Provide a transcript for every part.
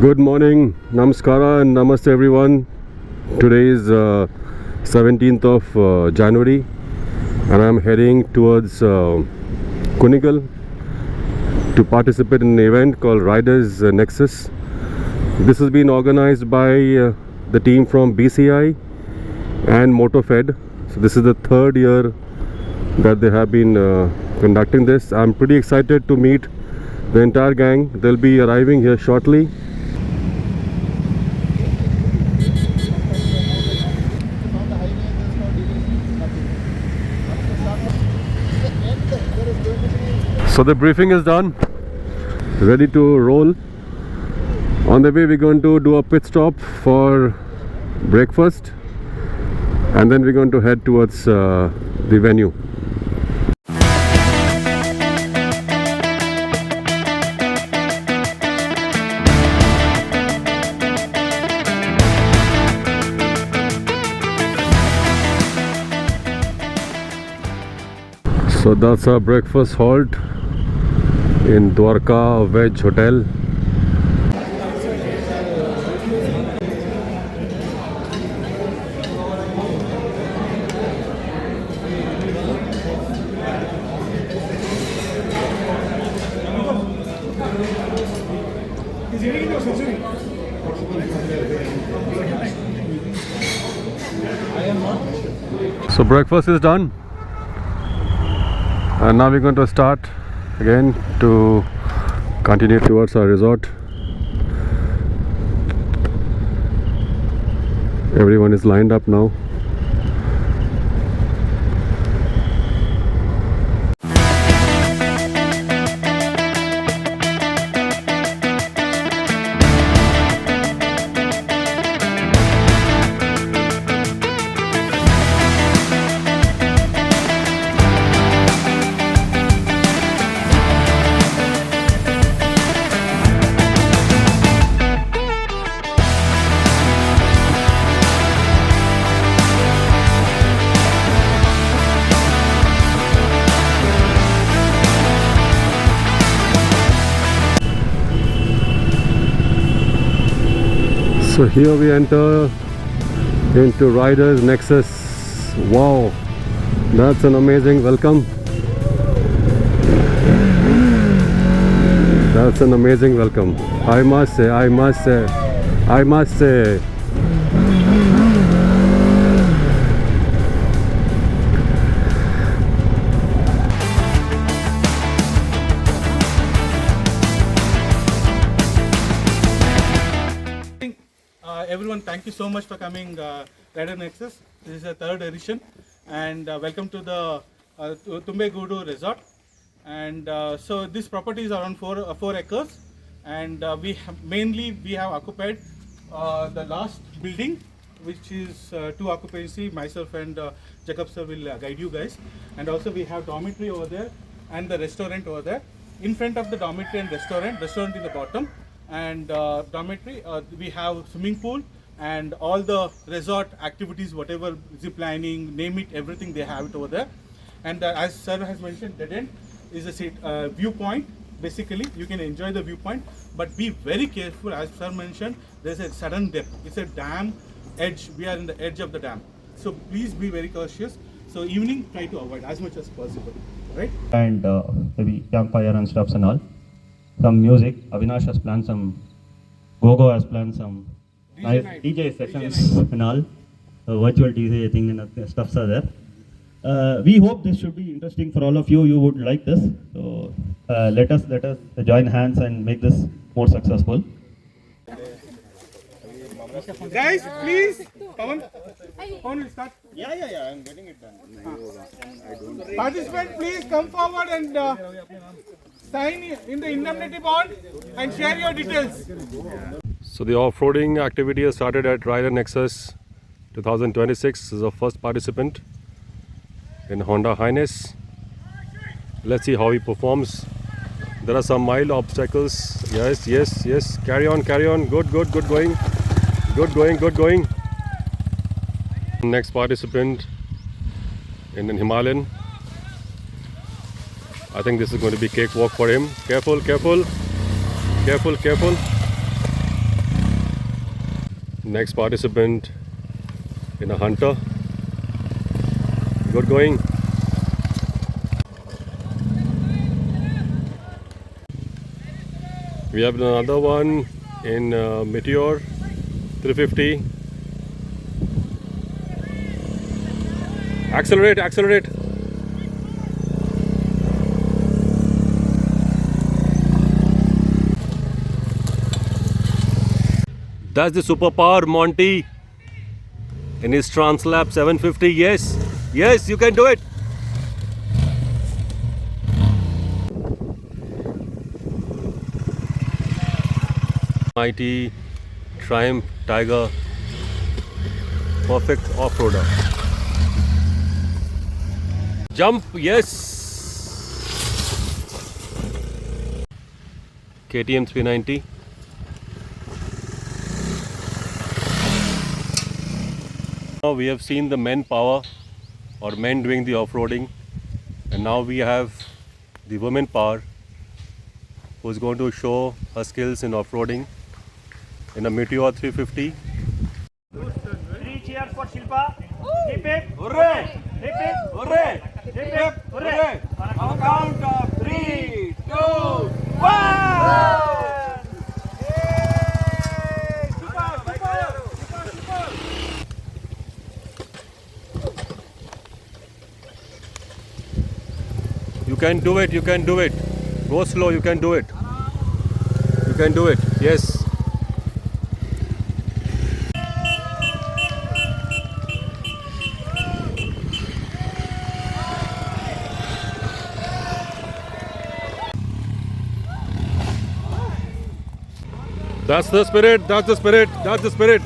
Good morning, Namaskara and Namaste everyone. Today is 17th of January and I'm heading towards Kunigal to participate in an event called Riders Nexus. This has been organized by the team from BCI and MotoFed. So this is the third year that they have been conducting this. I'm pretty excited to meet the entire gang. They'll be arriving here shortly. So the briefing is done, ready to roll. On the way we're going to do a pit stop for breakfast and then we're going to head towards the venue. So that's our breakfast halt in Dwarka Veg Hotel. So breakfast is done. And now we're going to start again to continue towards our resort. Everyone is lined up now. So here we enter into Riders Nexus. Wow, that's an amazing welcome. That's an amazing welcome. I must say. Everyone, thank you so much for coming Rider Nexus. This is the third edition and welcome to the Tumbegudu Resort. And so this property is around 4 acres and we have occupied the last building, which is 2 occupancy. Myself and Jacob sir will guide you guys. And also we have dormitory over there and the restaurant over there. In front of the dormitory and restaurant in the bottom, and dormitory we have swimming pool and all the resort activities, whatever zip lining, name it, everything they have it over there. And as sir has mentioned, dead end is a viewpoint. Basically you can enjoy the viewpoint, but be very careful. As sir mentioned, there's a sudden depth. It's a dam edge. We are in the edge of the dam, so please be very cautious. So evening try to avoid as much as possible, right? And maybe campfire and stuffs and all. Some music. Avinash has planned some. Gogo has planned some nice DJ sessions and all. Virtual DJ thing and stuffs are there. We hope this should be interesting for all of you. You would like this. So let us join hands and make this more successful. Guys, please. Pawan will start. Yeah, I'm getting it done. Participant, please come forward and sign in the indemnity bond and share your details. So the off-roading activity has started at Rider Nexus 2026. This is our first participant in Honda Highness. Let's see how he performs. There are some mild obstacles. Yes. Carry on. Good going. Good going. Next participant in an Himalayan. I think this is going to be cakewalk for him. Careful. Next participant in a Hunter. Good going. We have another one in Meteor 350. Accelerate, accelerate. That's the superpower Monty in his Translab 750. Yes, yes, you can do it. Mighty Triumph Tiger, perfect off-roader. Jump, yes. KTM 390. Now we have seen the men power or men doing the off-roading, and now we have the women power who's going to show her skills in off-roading in a Meteor 350. 3 cheers for Shilpa. Hip hip. Hooray! Hip hip. Hooray! Hip hip. Hooray! On a count of 3, 2, 1. You can do it, you can do it. Go slow, you can do it. You can do it, yes. That's the spirit, that's the spirit, that's the spirit.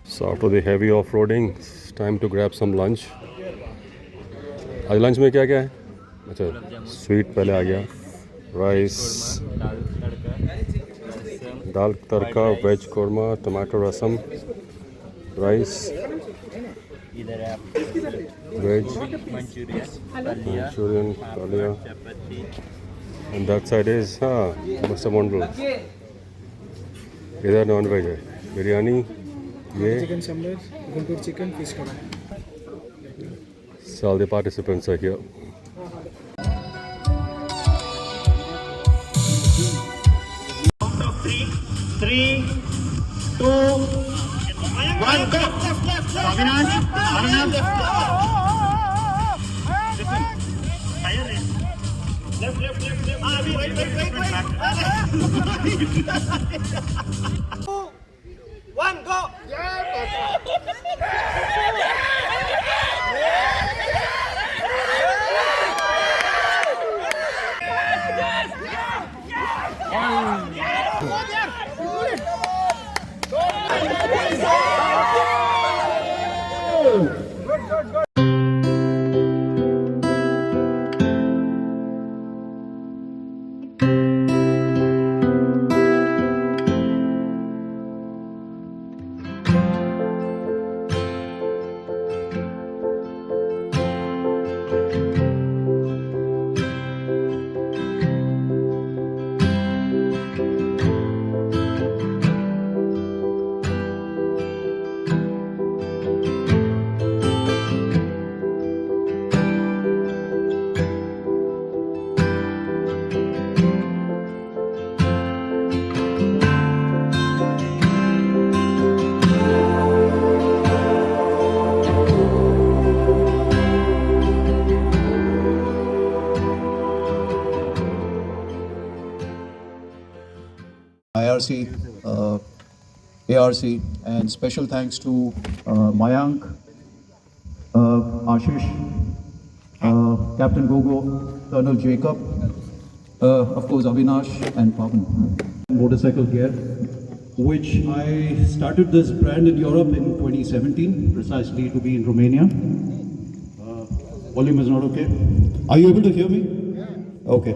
So after the heavy off-roading, it's time to grab some lunch. आज lunch में क्या क्या है? अच्छा, sweet पहले आ गया, rice, दाल तड़का, veg korma, tomato रसम, rice, veg Manchurian, दालिया, and that side is Mr. Mondal. इधर नॉन वेज है, बिरयानी, ये chicken sambar, Guntur chicken, fish kebab. So all the participants are here. Three, 2, 1, go! Avinash, Arnab. Left. 2, 1, go! ARC, and special thanks to Mayank, Ashish, Captain Gogo, Colonel Jacob, of course Avinash and Pavan. Motorcycle gear, which I started this brand in Europe in 2017, precisely to be in Romania. Volume is not okay. Are you able to hear me? Yeah. Okay.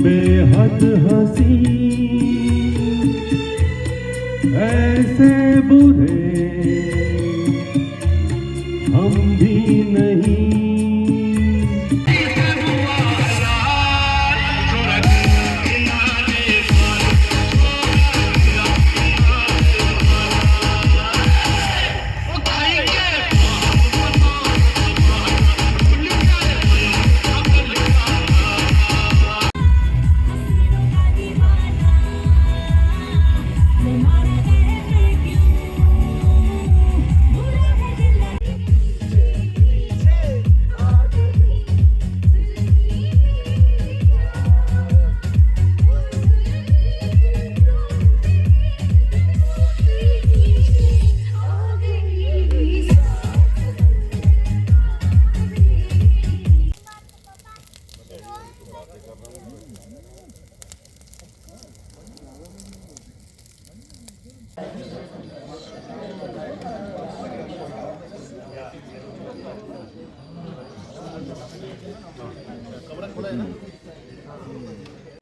बेहद हंसी ऐसे बुरे हम भी नहीं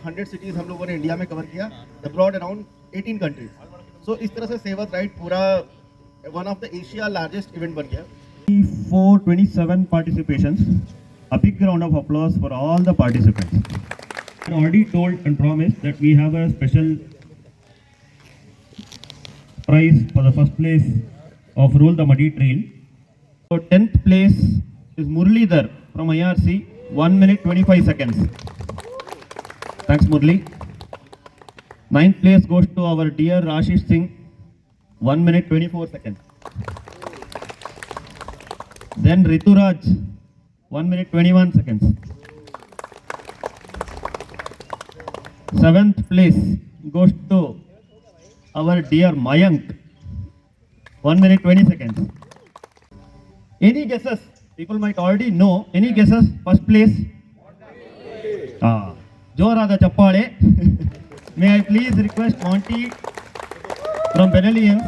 hundred cities हम लोगों ने इंडिया में कवर किया, अब्रॉड अराउंड 18 कंट्रीज. सो इस तरह से सेवत राइड पूरा one of the Asia largest event बन गया. 427 participations. A big round of applause for all the participants. I already told and promised that we have a special prize for the first place of Roll the Muddy Trail. So 10th place is Muralidhar from IRC, 1 minute 25 seconds. Thanks Murli. 9th place goes to our dear Ashish Singh, 1 minute 24 seconds. Then Rituraj, 1 minute 21 seconds. 7th place goes to our dear Mayank, 1 minute 20 seconds. Any guesses? People might already know. Any guesses? First place? Jorada Chappale. May I please request Monty from Benellians.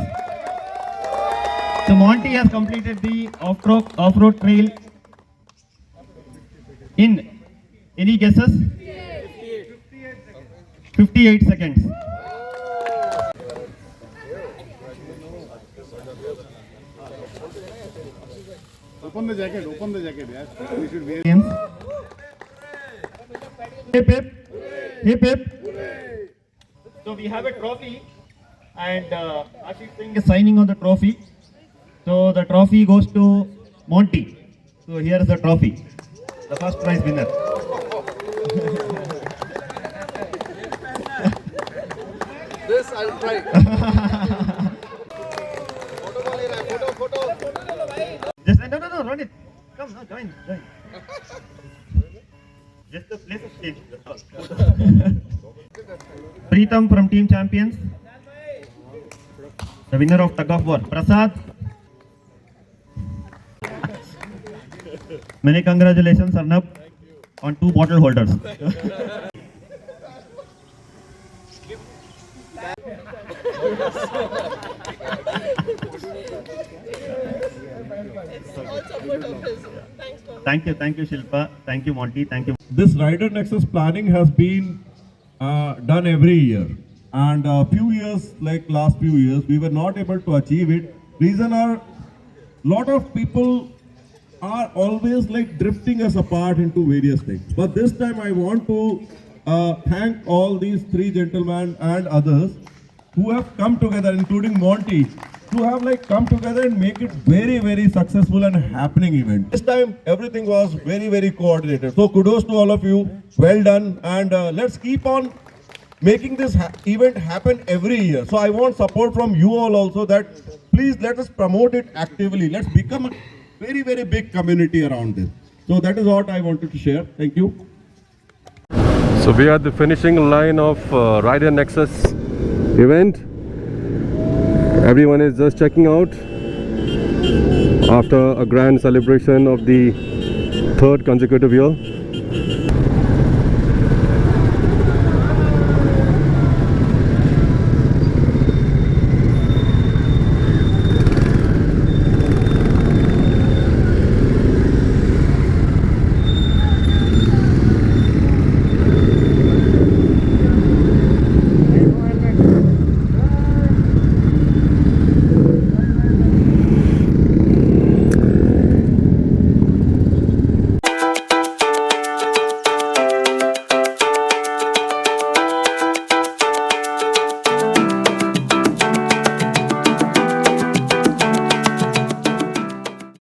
So Monty has completed the off-road trail in, any guesses? 58 seconds. Open the jacket, yes. We should wear. Hip hip, hip hip. So we have a trophy, and Ashish Singh is signing on the trophy. So the trophy goes to Monty. So here is the trophy, the first prize winner. This I'll try. Photo. Just no, run it. Come, no, join. Just the place of change. Preetham from Team Champions, the winner of Tug of War. Prasad. Many congratulations, Arnab, on 2 bottle holders. Thank you, Shilpa. Thank you, Monty. Thank you. This Rider Nexus planning has been done every year, and few years, like last few years, we were not able to achieve it. Reason are, lot of people are always like drifting us apart into various things. But this time I want to thank all these three gentlemen and others who have come together, including Monty, to have like come together and make it very, very successful and happening event. This time everything was very, very coordinated. So kudos to all of you. Well done, and let's keep on making this event happen every year. So I want support from you all also, that please let us promote it actively. Let's become a very, very big community around this. So that is what I wanted to share. Thank you. So we are at the finishing line of Rider Nexus event. Everyone is just checking out after a grand celebration of the third consecutive year.